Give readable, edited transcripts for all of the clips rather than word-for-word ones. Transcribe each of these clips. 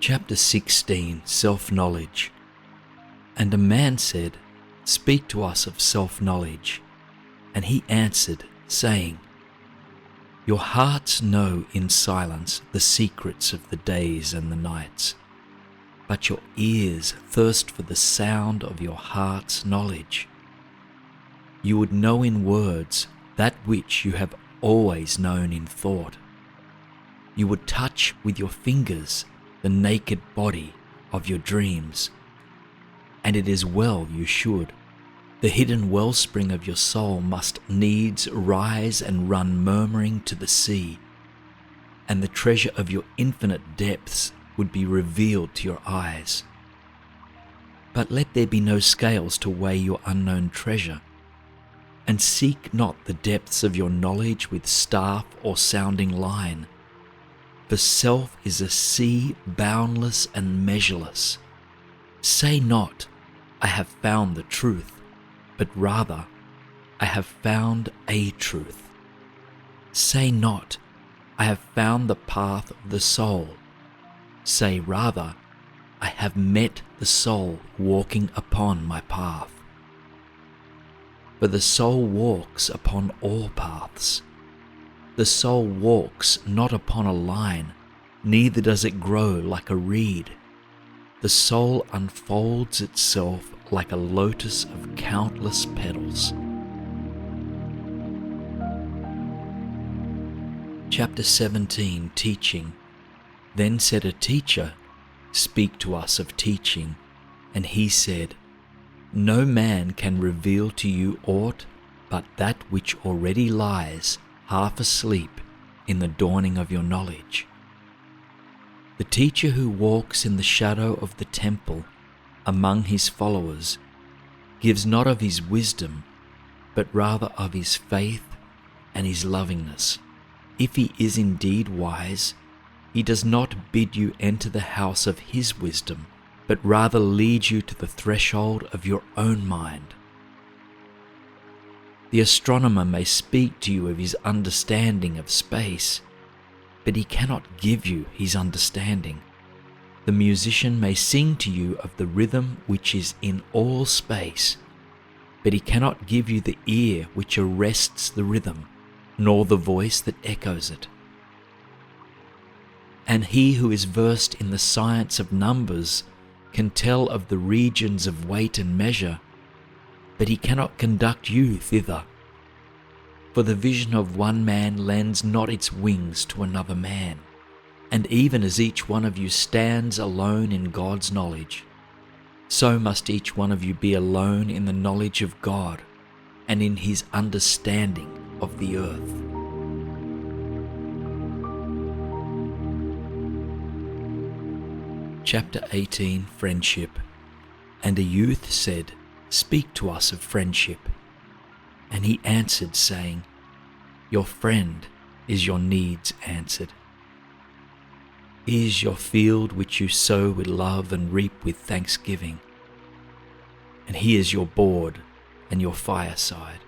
Chapter 16, Self-Knowledge. And a man said, Speak to us of self-knowledge. And he answered, saying, Your hearts know in silence the secrets of the days and the nights, but your ears thirst for the sound of your heart's knowledge. You would know in words that which you have always known in thought. You would touch with your fingers the naked body of your dreams. And it is well you should. The hidden wellspring of your soul must needs rise and run murmuring to the sea, and the treasure of your infinite depths would be revealed to your eyes. But let there be no scales to weigh your unknown treasure, and seek not the depths of your knowledge with staff or sounding line. For self is a sea boundless and measureless. Say not, I have found the truth, but rather, I have found a truth. Say not, I have found the path of the soul. Say rather, I have met the soul walking upon my path. For the soul walks upon all paths. The soul walks not upon a line, neither does it grow like a reed. The soul unfolds itself like a lotus of countless petals. Chapter 17, Teaching. Then said a teacher, Speak to us of teaching. And he said, No man can reveal to you aught but that which already lies half asleep in the dawning of your knowledge. The teacher who walks in the shadow of the temple among his followers gives not of his wisdom, but rather of his faith and his lovingness. If he is indeed wise, he does not bid you enter the house of his wisdom, but rather leads you to the threshold of your own mind. The astronomer may speak to you of his understanding of space, but he cannot give you his understanding. The musician may sing to you of the rhythm which is in all space, but he cannot give you the ear which arrests the rhythm, nor the voice that echoes it. And he who is versed in the science of numbers can tell of the regions of weight and measure, but he cannot conduct you thither. For the vision of one man lends not its wings to another man, and even as each one of you stands alone in God's knowledge, so must each one of you be alone in the knowledge of God and in his understanding of the earth. Chapter 18, Friendship. And a youth said, Speak to us of friendship. And he answered, saying, Your friend is your needs answered. Is your field which you sow with love and reap with thanksgiving. And he is your board and your fireside.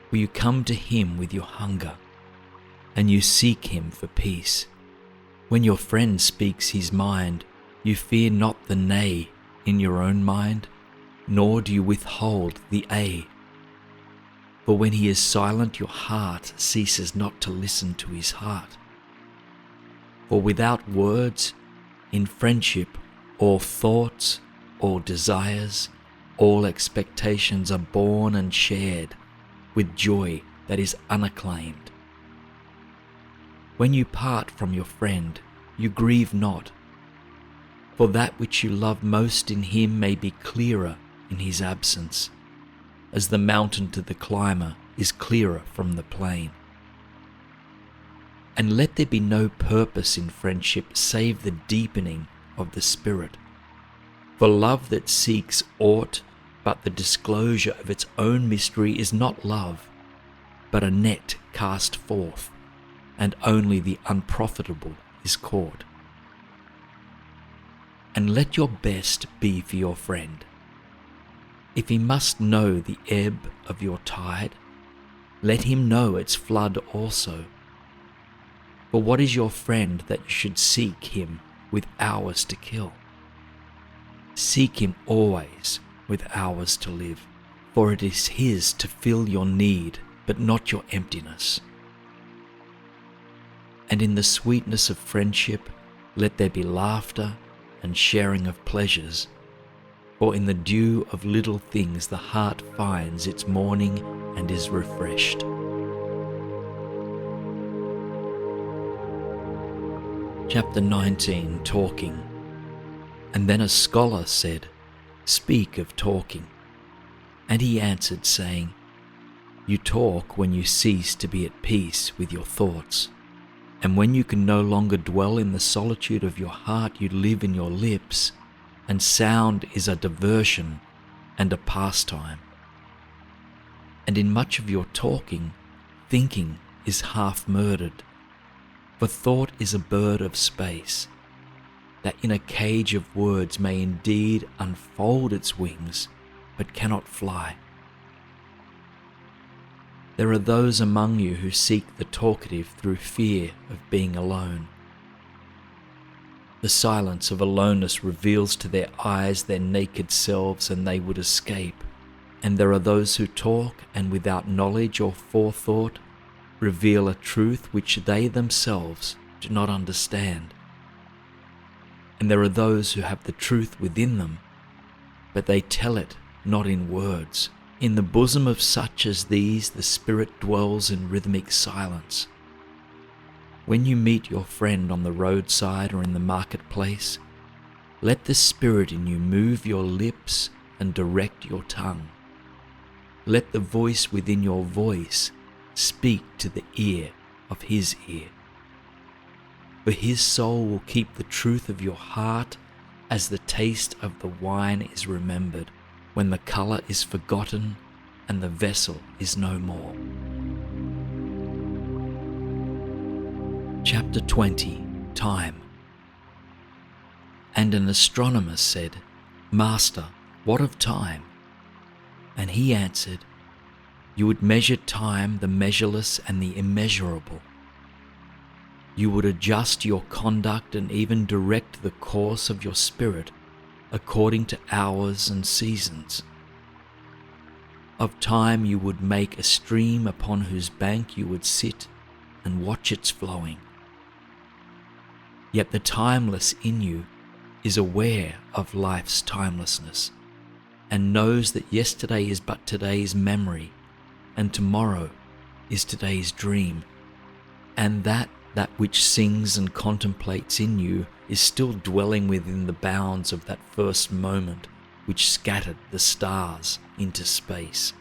Will you come to him with your hunger, and you seek him for peace? When your friend speaks his mind, you fear not the nay in your own mind, nor do you withhold the a. For when he is silent, your heart ceases not to listen to his heart. For without words, in friendship, all thoughts, all desires, all expectations are born and shared with joy that is unacclaimed. When you part from your friend, you grieve not, for that which you love most in him may be clearer in his absence, as the mountain to the climber is clearer from the plain. And let there be no purpose in friendship save the deepening of the spirit. For love that seeks aught but the disclosure of its own mystery is not love, but a net cast forth, and only the unprofitable is caught. And let your best be for your friend. If he must know the ebb of your tide, let him know its flood also. For what is your friend that you should seek him with hours to kill. Seek him always with hours to live, for it is his to fill your need, but not your emptiness. And in the sweetness of friendship, let there be laughter and sharing of pleasures, for in the dew of little things the heart finds its morning and is refreshed. Chapter 19, Talking. And then a scholar said, "Speak of talking." And he answered, saying, "You talk when you cease to be at peace with your thoughts. And when you can no longer dwell in the solitude of your heart, you live in your lips, and sound is a diversion and a pastime. And in much of your talking, thinking is half murdered. For thought is a bird of space, that in a cage of words may indeed unfold its wings, but cannot fly. There are those among you who seek the talkative through fear of being alone. The silence of aloneness reveals to their eyes their naked selves, and they would escape. And there are those who talk, and without knowledge or forethought, reveal a truth which they themselves do not understand. And there are those who have the truth within them, but they tell it not in words. In the bosom of such as these the Spirit dwells in rhythmic silence. When you meet your friend on the roadside or in the marketplace, let the Spirit in you move your lips and direct your tongue. Let the voice within your voice speak to the ear of his ear. For his soul will keep the truth of your heart as the taste of the wine is remembered, when the colour is forgotten and the vessel is no more. Chapter 20, Time. And an astronomer said, "Master, what of time?" And he answered, "You would measure time, the measureless and the immeasurable. You would adjust your conduct and even direct the course of your spirit according to hours and seasons. Of time you would make a stream upon whose bank you would sit and watch its flowing. Yet the timeless in you is aware of life's timelessness and knows that yesterday is but today's memory and tomorrow is today's dream, and that which sings and contemplates in you is still dwelling within the bounds of that first moment which scattered the stars into space.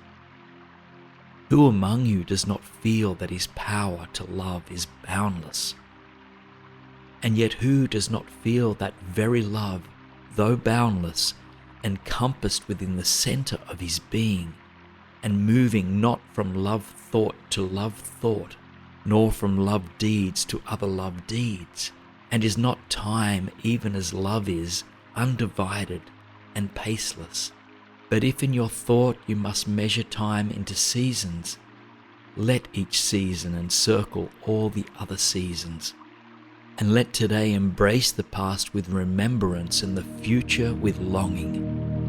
Who among you does not feel that his power to love is boundless? And yet who does not feel that very love, though boundless, encompassed within the centre of his being, and moving not from love thought to love thought, nor from love deeds to other love deeds, and is not time, even as love is, undivided and paceless? But if in your thought you must measure time into seasons, let each season encircle all the other seasons, and let today embrace the past with remembrance and the future with longing.